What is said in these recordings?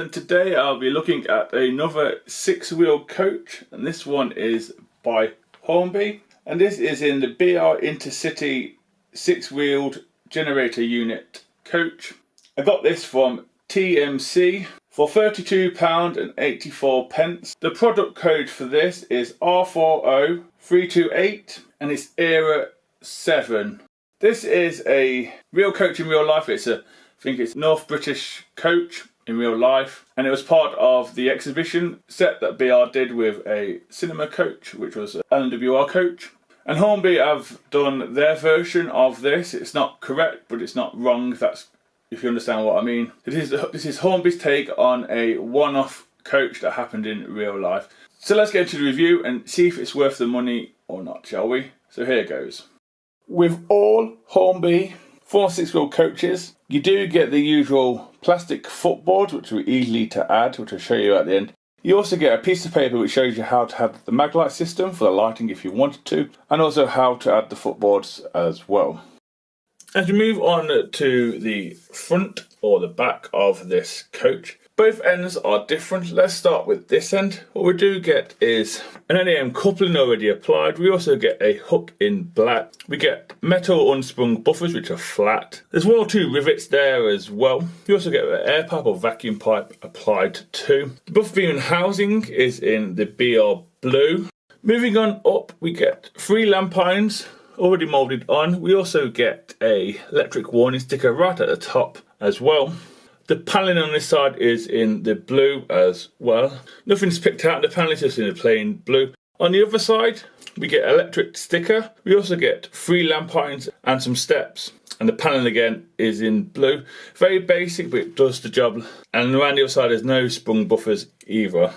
and today I'll be looking at another 6-wheel coach, and this one is by Hornby, and this is in the BR Intercity 6-wheeled generator unit coach. I got this from TMC for £32.84. The product code for this is R40328 and it's era 7. This is a real coach in real life. I think it's North British coach in real life, and it was part of the exhibition set that BR did with a cinema coach, which was an LWR coach. And Hornby have done their version of this. It's not correct, but it's not wrong. That's if you understand what I mean. This is Hornby's take on a one-off coach that happened in real life. So let's get into the review and see if it's worth the money or not, shall we? So here goes. With all Hornby 4-6-wheel coaches, you do get the usual plastic footboards, which are easy to add, which I'll show you at the end. You also get a piece of paper which shows you how to have the mag light system for the lighting if you wanted to, and also how to add the footboards as well. As we move on to the front or the back of this coach, both ends are different. Let's start with this end. What we do get is an NAM coupling already applied. We also get a hook in black. We get metal unsprung buffers which are flat. There's 1 or 2 rivets there as well. You also get an air pipe or vacuum pipe applied too. The buffer beam and housing is in the BR blue. Moving on up, we get 3 lamp irons already moulded on. We also get a electric warning sticker right at the top as well. The paneling on this side is in the blue as well. Nothing's picked out, the panel is just in the plain blue. On the other side, we get electric sticker. We also get 3 lamp irons and some steps. And the panel again is in blue. Very basic, but it does the job. And around the other side, there's no sprung buffers either.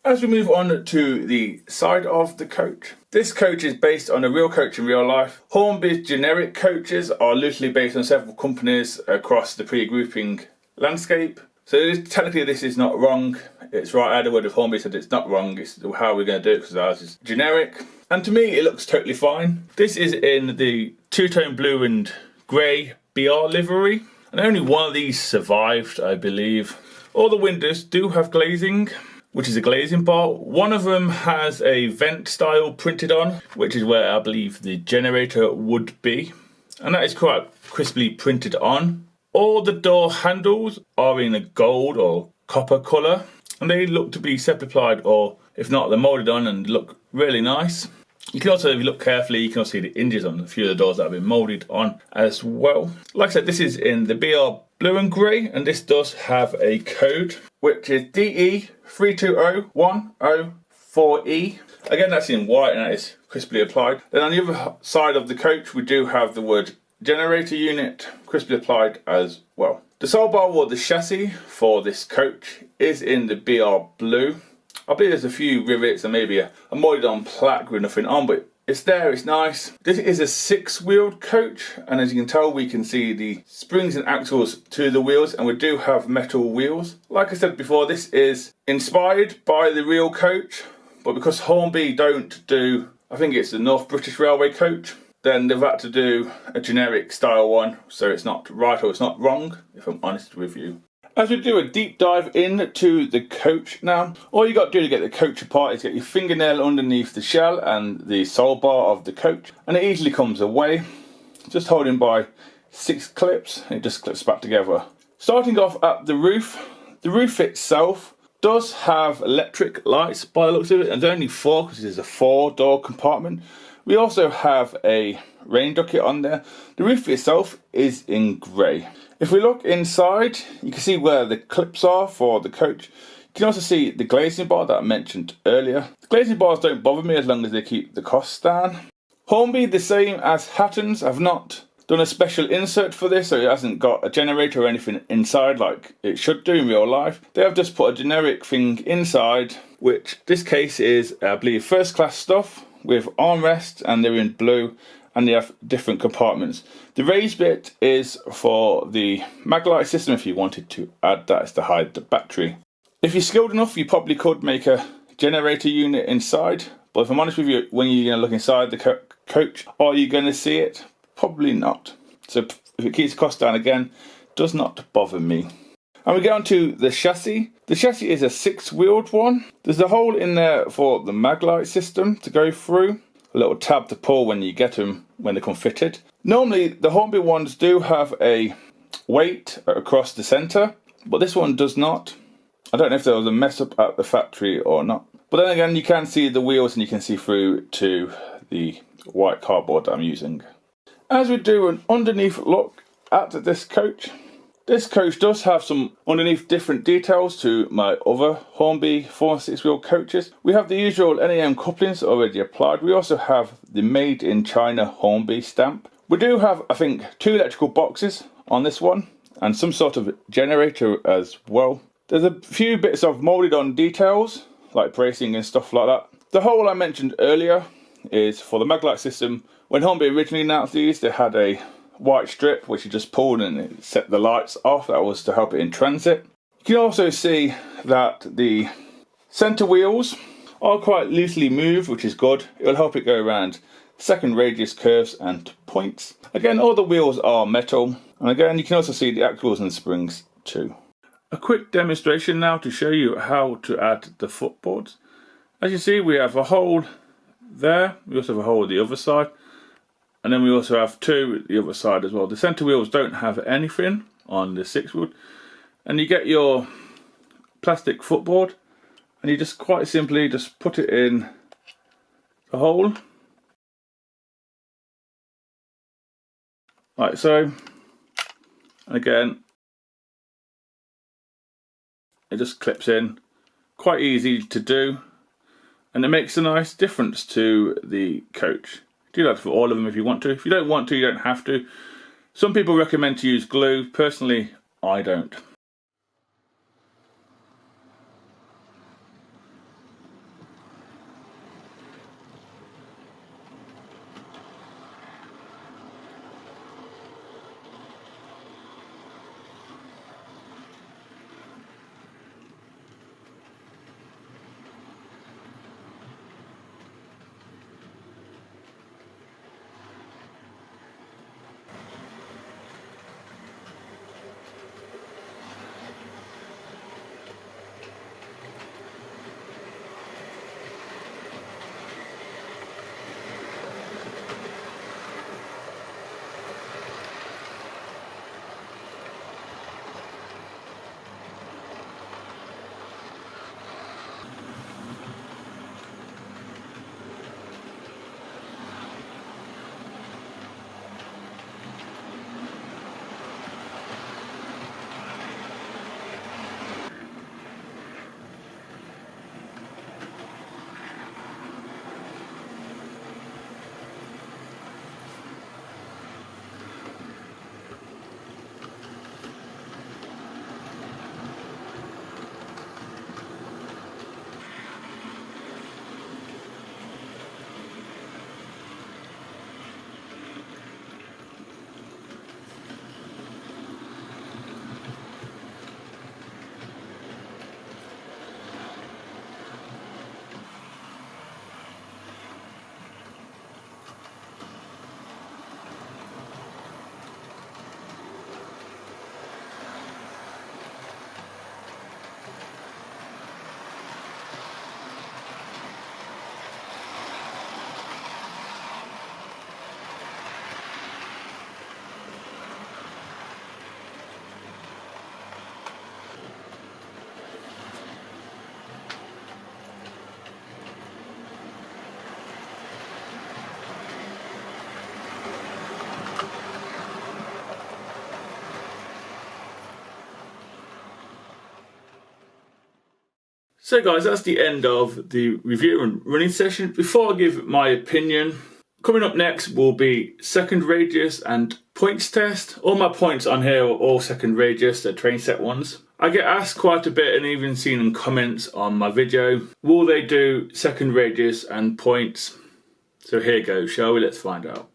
As we move on to the side of the coach, this coach is based on a real coach in real life. Hornby's generic coaches are loosely based on several companies across the pre-grouping landscape. So technically this is not wrong. It's right. I had a word of Hornby said it's not wrong. It's how we're going to do it because ours is generic. And to me it looks totally fine. This is in the two-tone blue and grey BR livery. And only one of these survived, I believe. All the windows do have glazing, which is a glazing bar. One of them has a vent style printed on, which is where I believe the generator would be. And that is quite crisply printed on. All the door handles are in a gold or copper colour, and they look to be separate applied, or if not, they're moulded on and look really nice. You can also, if you look carefully, you can also see the hinges on a few of the doors that have been moulded on as well. Like I said, this is in the BR blue and grey, and this does have a code, which is DE320104E. Again, that's in white and that is crisply applied. Then on the other side of the coach, we do have the word generator unit crisply applied as well. The sole bar or the chassis for this coach is in the BR blue. I believe there's a few rivets and maybe a molded on plaque with nothing on, but it's there, it's nice. This is a 6-wheeled coach, and as you can tell, we can see the springs and axles to the wheels, and we do have metal wheels. Like I said before, this is inspired by the real coach, but because Hornby don't do, I think it's the North British Railway coach, then they've had to do a generic style one, so it's not right or it's not wrong, if I'm honest with you. As we do a deep dive into the coach now, all you got to do to get the coach apart is get your fingernail underneath the shell and the sole bar of the coach, and it easily comes away. Just holding by 6 clips, and it just clips back together. Starting off at the roof itself does have electric lights by the looks of it, and there's only 4 because it's a 4-door compartment. We also have a rain ducket on there. The roof itself is in grey. If we look inside, you can see where the clips are for the coach. You can also see the glazing bar that I mentioned earlier. The glazing bars don't bother me as long as they keep the costs down. Hornby, the same as Hatton's, have not done a special insert for this, so it hasn't got a generator or anything inside like it should do in real life. They have just put a generic thing inside, which this case is, I believe, first class stuff with armrests, and they're in blue, and they have different compartments. The raised bit is for the maglite system if you wanted to add that, is to hide the battery. If you're skilled enough, you probably could make a generator unit inside, but if I'm honest with you, when you're going to look inside the coach, are you going to see it? Probably not. So if it keeps the cost down again, does not bother me. And we get on to the chassis. The chassis is a 6-wheeled one. There's a hole in there for the maglite system to go through. A little tab to pull when you get them, when they come fitted. Normally the Hornby ones do have a weight across the centre, but this one does not. I don't know if there was a mess up at the factory or not. But then again, you can see the wheels and you can see through to the white cardboard that I'm using. As we do an underneath look at this coach does have some underneath different details to my other Hornby 4 and 6 wheel coaches. We have the usual NAM couplings already applied. We also have the Made in China Hornby stamp. We do have, I think, 2 electrical boxes on this one and some sort of generator as well. There's a few bits of moulded on details like bracing and stuff like that. The hole I mentioned earlier is for the maglite system. When Hornby originally announced these, they had a white strip which you just pulled and it set the lights off. That was to help it in transit. You can also see that the centre wheels are quite loosely moved, which is good. It will help it go around second radius curves and points. Again, all the wheels are metal, and again you can also see the axles and springs too. A quick demonstration now to show you how to add the footboards. As you see, we have a hole there, we also have a hole at the other side, and then we also have 2 at the other side as well. The centre wheels don't have anything on the 6-wheel, and you get your plastic footboard and you just quite simply just put it in the hole like so. And again, it just clips in, quite easy to do, and it makes a nice difference to the coach. Do that for all of them if you want to. If you don't want to, you don't have to. Some people recommend to use glue. Personally, I don't. So guys, that's the end of the review and running session. Before I give my opinion, coming up next will be second radius and points test. All my points on here are all second radius, they're train set ones. I get asked quite a bit and even seen in comments on my video, will they do second radius and points? So here goes, shall we? Let's find out.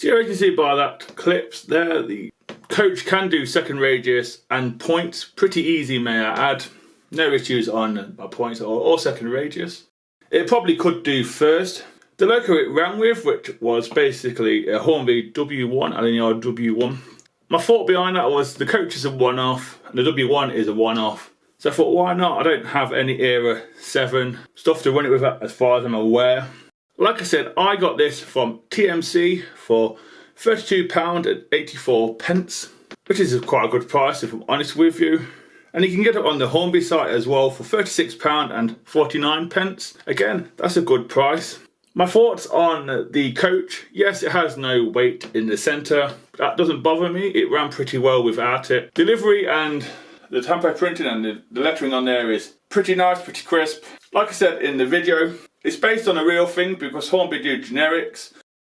So you can see by that clips there, the coach can do second radius and points pretty easy, may I add. No issues on points or second radius. It probably could do first. The loco it ran with, which was basically a Hornby W1 and a W1. My thought behind that was the coach is a one-off and the W1 is a one-off. So I thought, why not? I don't have any Era 7 stuff to run it with as far as I'm aware. Like I said, I got this from TMC for £32.84, which is quite a good price if I'm honest with you. And you can get it on the Hornby site as well for £36.49. Again, that's a good price. My thoughts on the coach: yes, it has no weight in the centre. That doesn't bother me. It ran pretty well without it. Delivery and the tamper printing and the lettering on there is pretty nice, pretty crisp. Like I said in the video, it's based on a real thing because Hornby do generics,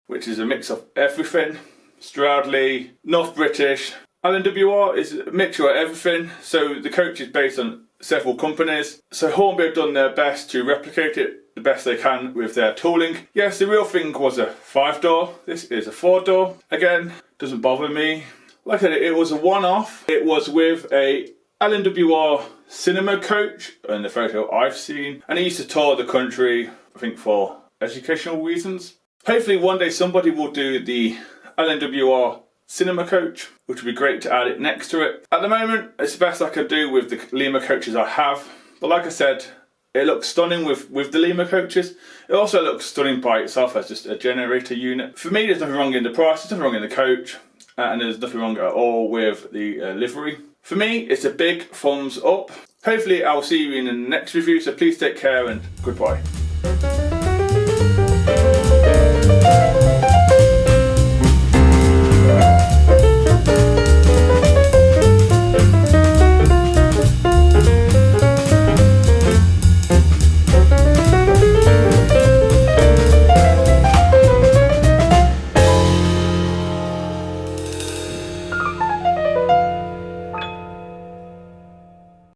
which is a mix of everything. Stroudley, North British. LNWR is a mixture of everything, so the coach is based on several companies. So Hornby have done their best to replicate it the best they can with their tooling. Yes, the real thing was a 5-door. This is a 4-door. Again, doesn't bother me. Like I said, it was a one-off. It was with a LNWR cinema coach in the photo I've seen, and he used to tour the country, I think for educational reasons. Hopefully one day somebody will do the LNWR cinema coach, which would be great to add it next to it. At the moment, it's the best I could do with the Lima coaches I have. But like I said, it looks stunning with the Lima coaches. It also looks stunning by itself as just a generator unit. For me, there's nothing wrong in the price, there's nothing wrong in the coach, and there's nothing wrong at all with the livery. For me, it's a big thumbs up. Hopefully I'll see you in the next review, so please take care and goodbye.